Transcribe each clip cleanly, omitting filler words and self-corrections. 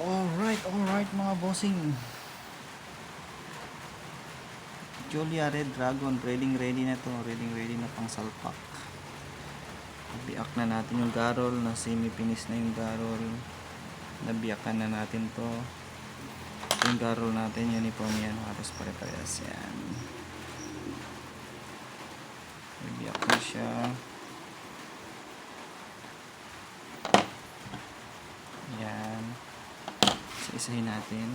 Alright mga bossing. Julia Red Dragon, ready na to. Ready na pang salpak. Nabiak na natin yung garol, na semi-finish na yung garol. Nabiakan na natin to. Yung garol natin, uniform yan. Halos pare-parehas yan. Nabiak na siya. Yan. Isa-isahin natin.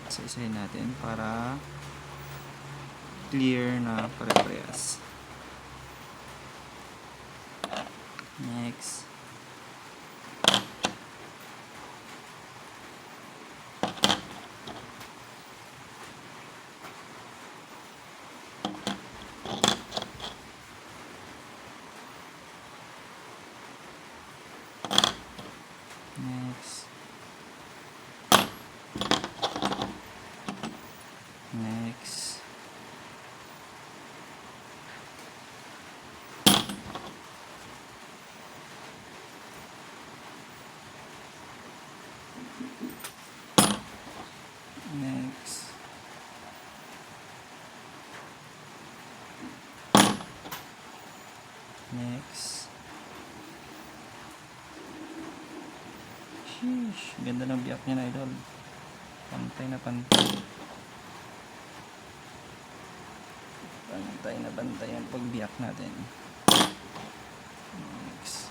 Isa-isahin natin para clear na pare-parehas. Next. Next. Next. Next. Next. Sheesh, ganda ng biyak niya na idol. Pantay na pantay. Bantay na bantay ang pagbiyak natin. Next.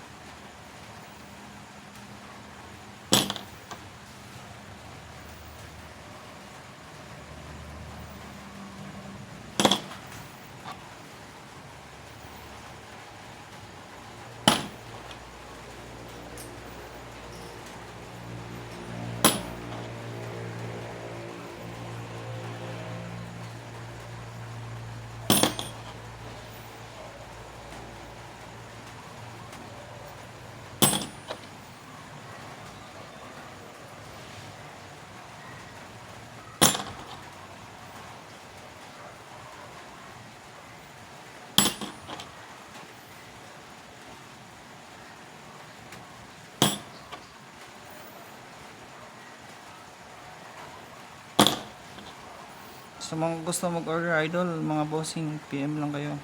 Sa mga gusto mag-order idol, mga bossing, PM lang kayo.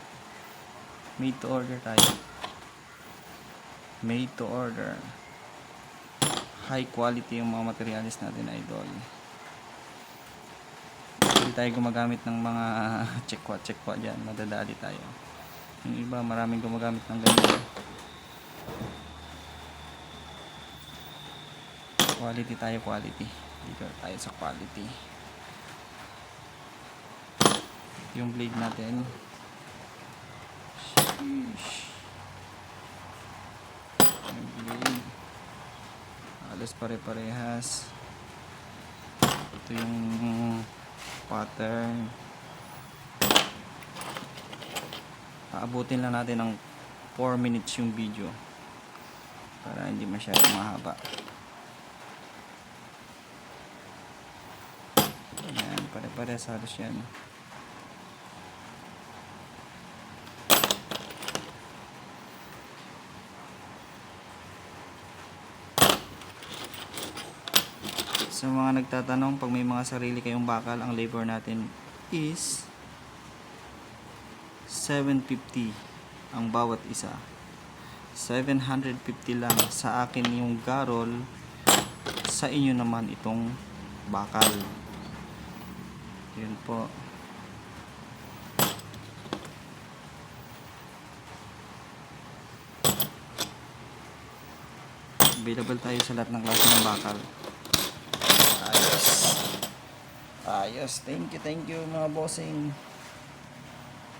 Made to order tayo. Made to order. High quality yung mga materialis natin idol. Hindi tayo gumagamit ng mga checkwa dyan. Madadali tayo. Yung iba maraming gumagamit ng ganyan. Quality tayo, quality. Dito tayo sa quality. Yung blade natin. Sheesh. Yung blade. Halos pare-parehas. Ito yung pattern. Paabutin lang natin ng 4 minutes yung video para hindi masyadong mahaba. Ayan, pare-parehas halos yan. Sa mga nagtatanong, pag may mga sarili kayong bakal, ang labor natin is 750 ang bawat isa. 750 lang sa akin yung garol, sa inyo naman itong bakal. Yun po. Available tayo sa lahat ng klase ng bakal. Ayos. Thank you mga bossing.